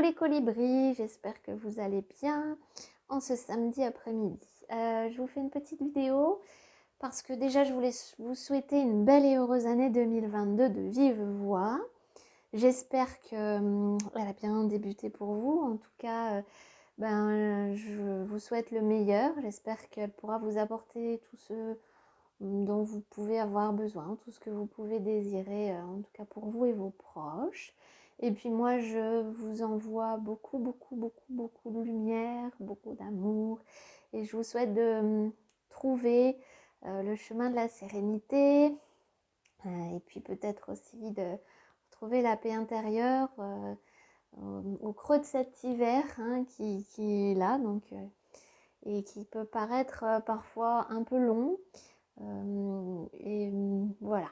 Coucou les colibris, j'espère que vous allez bien en ce samedi après-midi. Je vous fais une petite vidéo parce que déjà je voulais vous souhaiter une belle et heureuse année 2022 de vive voix. J'espère que elle a bien débuté pour vous. En tout cas, je vous souhaite le meilleur. J'espère qu'elle pourra vous apporter tout ce dont vous pouvez avoir besoin, tout ce que vous pouvez désirer, en tout cas pour vous et vos proches. Et puis moi, je vous envoie beaucoup, beaucoup, beaucoup, beaucoup de lumière, beaucoup d'amour. Et je vous souhaite de trouver le chemin de la sérénité. Et puis peut-être aussi de trouver la paix intérieure au creux de cet hiver qui est là. Et qui peut paraître parfois un peu long. Voilà,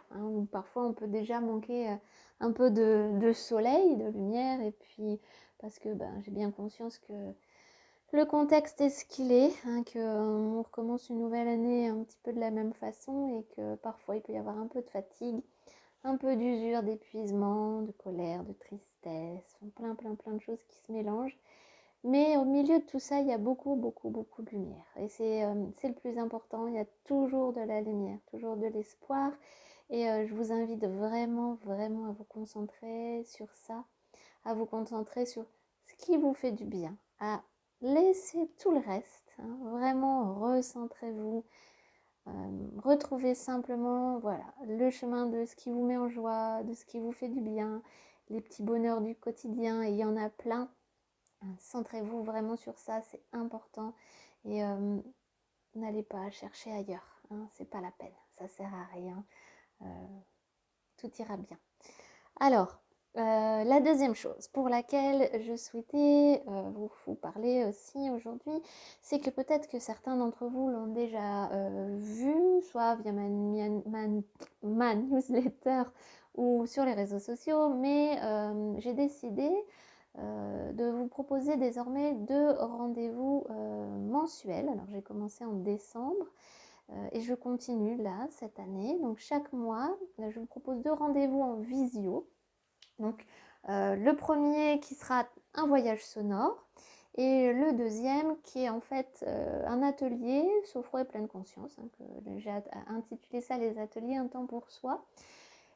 parfois on peut déjà manquer un peu de soleil, de lumière, et puis parce que j'ai bien conscience que le contexte est ce qu'il est, qu'on recommence une nouvelle année un petit peu de la même façon et que parfois il peut y avoir un peu de fatigue, un peu d'usure, d'épuisement, de colère, de tristesse, plein de choses qui se mélangent. Mais au milieu de tout ça, il y a beaucoup, beaucoup, beaucoup de lumière. Et c'est le plus important. Il y a toujours de la lumière, toujours de l'espoir. Et je vous invite vraiment, vraiment à vous concentrer sur ça, à vous concentrer sur ce qui vous fait du bien, à laisser tout le reste. Vraiment, recentrez-vous. Retrouvez simplement voilà, le chemin de ce qui vous met en joie, de ce qui vous fait du bien, les petits bonheurs du quotidien. Et il y en a plein. Centrez-vous vraiment sur ça, c'est important. Et n'allez pas chercher ailleurs, c'est pas la peine, ça sert à rien. Euh, tout ira bien. Alors, la deuxième chose pour laquelle je souhaitais vous parler aussi aujourd'hui, c'est que peut-être que certains d'entre vous l'ont déjà vu, soit via ma newsletter ou sur les réseaux sociaux, mais j'ai décidé de vous proposer désormais 2 rendez-vous mensuels. Alors j'ai commencé en décembre et je continue là cette année. Donc chaque mois, je vous propose 2 rendez-vous en visio. Donc le premier qui sera un voyage sonore et le deuxième qui est en fait un atelier sophro et pleine conscience, que j'ai intitulé ça les ateliers un temps pour soi.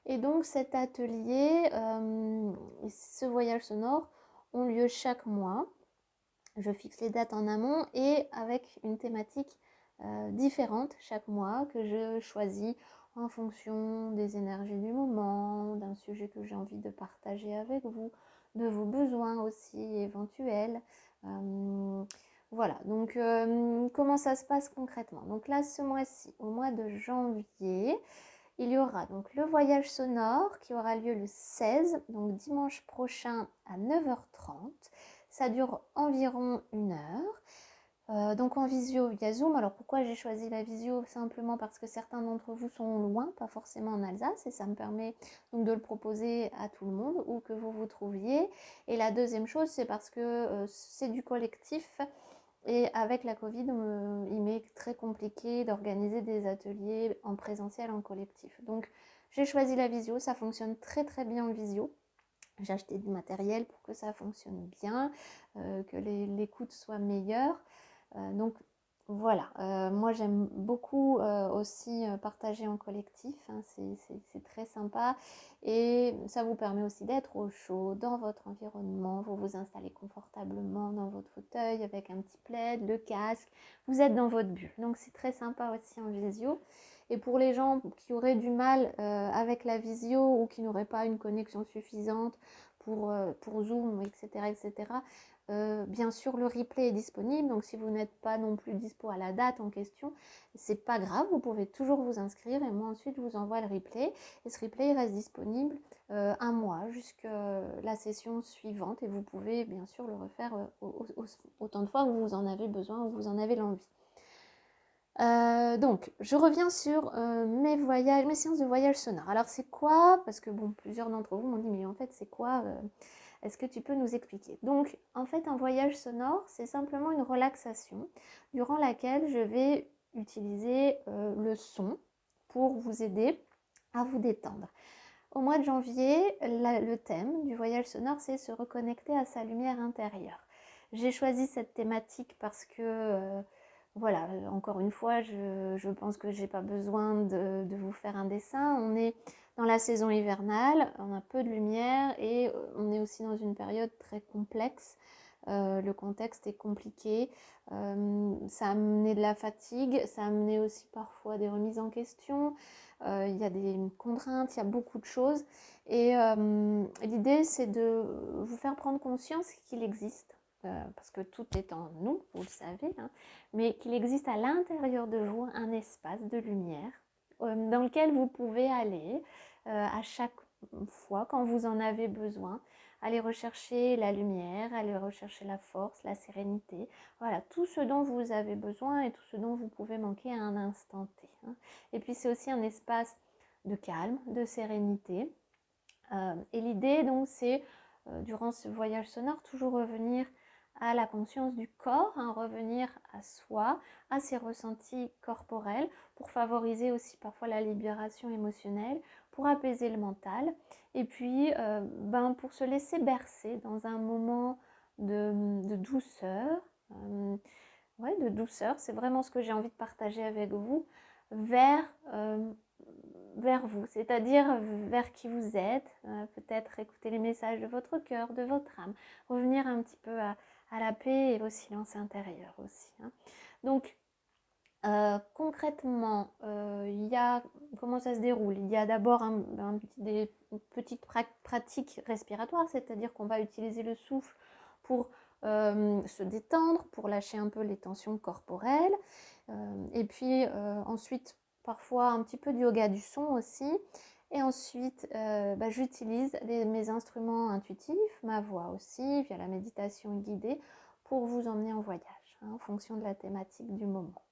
Et donc cet atelier, ce voyage sonore ont lieu chaque mois. Je fixe les dates en amont et avec une thématique différente chaque mois que je choisis en fonction des énergies du moment, d'un sujet que j'ai envie de partager avec vous, de vos besoins aussi éventuels. Voilà, donc comment ça se passe concrètement? Donc là, ce mois-ci, au mois de janvier, il y aura donc le voyage sonore qui aura lieu le 16, donc dimanche prochain à 9h30. Ça dure environ 1 heure. Donc en visio via Zoom. Alors pourquoi j'ai choisi la visio? Simplement parce que certains d'entre vous sont loin, pas forcément en Alsace, et ça me permet donc de le proposer à tout le monde, où que vous vous trouviez. Et la deuxième chose, c'est parce que c'est du collectif. Et avec la Covid, il m'est très compliqué d'organiser des ateliers en présentiel, en collectif. Donc j'ai choisi la visio, ça fonctionne très très bien en visio. J'ai acheté du matériel pour que ça fonctionne bien, que l'écoute soit meilleure. Donc voilà, moi j'aime beaucoup aussi partager en collectif, c'est très sympa et ça vous permet aussi d'être au chaud dans votre environnement, vous vous installez confortablement dans votre fauteuil avec un petit plaid, le casque, vous êtes dans votre bulle, donc c'est très sympa aussi en visio. Et pour les gens qui auraient du mal avec la visio ou qui n'auraient pas une connexion suffisante pour Zoom, etc., etc., bien sûr, le replay est disponible, donc si vous n'êtes pas non plus dispo à la date en question, c'est pas grave, vous pouvez toujours vous inscrire et moi ensuite je vous envoie le replay. Et ce replay il reste disponible 1 mois jusqu'à la session suivante et vous pouvez bien sûr le refaire autant de fois que vous en avez besoin ou vous en avez l'envie. Donc, je reviens sur mes séances de voyage sonore. Alors, c'est quoi? Parce que bon, plusieurs d'entre vous m'ont dit, mais en fait, c'est quoi? Est-ce que tu peux nous expliquer? Donc, en fait, un voyage sonore, c'est simplement une relaxation durant laquelle je vais utiliser le son pour vous aider à vous détendre. Au mois de janvier, le thème du voyage sonore, c'est se reconnecter à sa lumière intérieure. J'ai choisi cette thématique parce que, voilà, encore une fois, je pense que j'ai pas besoin de vous faire un dessin. On est dans la saison hivernale, on a peu de lumière et on est aussi dans une période très complexe. Le contexte est compliqué, ça a amené de la fatigue, ça a amené aussi parfois des remises en question, il y a des contraintes, il y a beaucoup de choses et l'idée c'est de vous faire prendre conscience qu'il existe, parce que tout est en nous, vous le savez, hein, mais qu'il existe à l'intérieur de vous un espace de lumière dans lequel vous pouvez aller à chaque fois quand vous en avez besoin. Aller rechercher la lumière, aller rechercher la force, la sérénité. Voilà, tout ce dont vous avez besoin et tout ce dont vous pouvez manquer à un instant T. Hein. Et puis c'est aussi un espace de calme, de sérénité. Et l'idée donc c'est, durant ce voyage sonore, toujours revenir à la conscience du corps, hein, revenir à soi, à ses ressentis corporels, pour favoriser aussi parfois la libération émotionnelle, pour apaiser le mental, et puis pour se laisser bercer dans un moment de douceur, de douceur, c'est vraiment ce que j'ai envie de partager avec vous, vers vous, c'est-à-dire vers qui vous êtes, peut-être écouter les messages de votre cœur, de votre âme, revenir un petit peu à la paix et au silence intérieur aussi. Hein. Donc, concrètement, comment ça se déroule? Il y a d'abord des petites pratiques respiratoires, c'est-à-dire qu'on va utiliser le souffle pour se détendre, pour lâcher un peu les tensions corporelles. Et puis ensuite, parfois un petit peu de yoga du son aussi. Et ensuite, j'utilise mes instruments intuitifs, ma voix aussi, via la méditation guidée, pour vous emmener en voyage, hein, en fonction de la thématique du moment.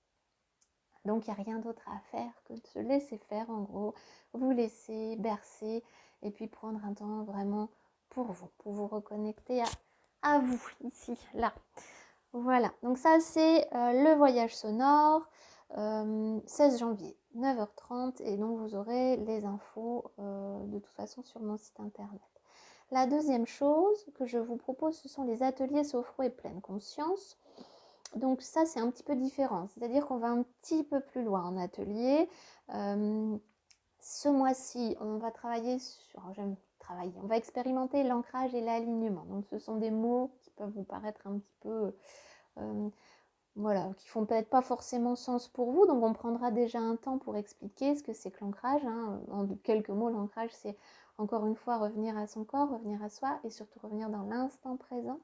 Donc il n'y a rien d'autre à faire que de se laisser faire, en gros, vous laisser bercer et puis prendre un temps vraiment pour vous reconnecter à vous, ici, là. Voilà, donc ça c'est le voyage sonore, 16 janvier, 9h30, et donc vous aurez les infos de toute façon sur mon site internet. La deuxième chose que je vous propose, ce sont les ateliers sophro et pleine conscience. Donc ça c'est un petit peu différent, c'est-à-dire qu'on va un petit peu plus loin en atelier. Ce mois-ci, on va on va expérimenter l'ancrage et l'alignement. Donc ce sont des mots qui peuvent vous paraître un petit peu, qui font peut-être pas forcément sens pour vous. Donc on prendra déjà un temps pour expliquer ce que c'est que l'ancrage. Hein. En quelques mots, l'ancrage c'est encore une fois revenir à son corps, revenir à soi et surtout revenir dans l'instant présent.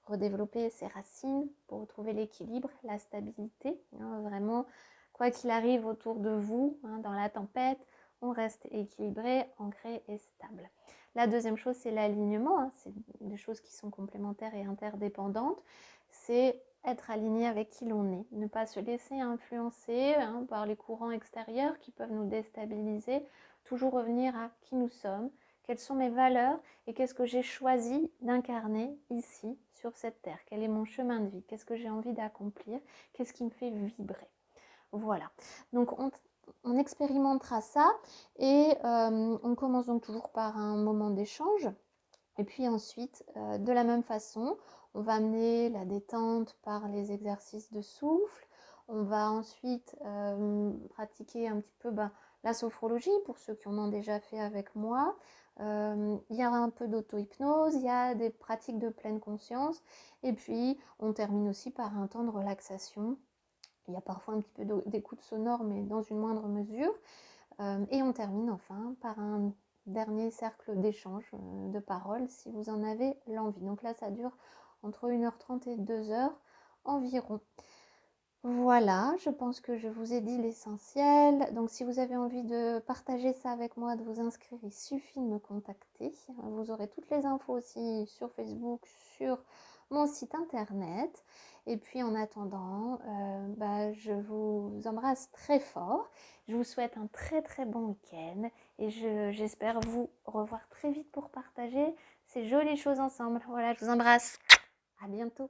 Redévelopper ses racines pour retrouver l'équilibre, la stabilité. Hein, vraiment, quoi qu'il arrive autour de vous, hein, dans la tempête, on reste équilibré, ancré et stable. La deuxième chose, c'est l'alignement. Hein, c'est des choses qui sont complémentaires et interdépendantes. C'est être aligné avec qui l'on est, ne pas se laisser influencer par les courants extérieurs qui peuvent nous déstabiliser, toujours revenir à qui nous sommes, quelles sont mes valeurs et qu'est-ce que j'ai choisi d'incarner ici sur cette terre, quel est mon chemin de vie, qu'est-ce que j'ai envie d'accomplir, qu'est-ce qui me fait vibrer. Voilà, donc on expérimentera ça et on commence donc toujours par un moment d'échange. Et puis ensuite, de la même façon, on va amener la détente par les exercices de souffle. On va ensuite pratiquer un petit peu la sophrologie pour ceux qui en ont déjà fait avec moi. Il y a un peu d'auto-hypnose, il y a des pratiques de pleine conscience. Et puis, on termine aussi par un temps de relaxation. Il y a parfois un petit peu d'écoute sonore, mais dans une moindre mesure. Et on termine enfin par un dernier cercle d'échange de paroles si vous en avez l'envie. Donc là, ça dure entre 1h30 et 2h environ. Voilà, je pense que je vous ai dit l'essentiel. Donc si vous avez envie de partager ça avec moi, de vous inscrire, il suffit de me contacter. Vous aurez toutes les infos aussi sur Facebook, sur mon site internet. Et puis en attendant, je vous embrasse très fort. Je vous souhaite un très très bon week-end et j'espère vous revoir très vite pour partager ces jolies choses ensemble. Voilà, je vous embrasse. À bientôt.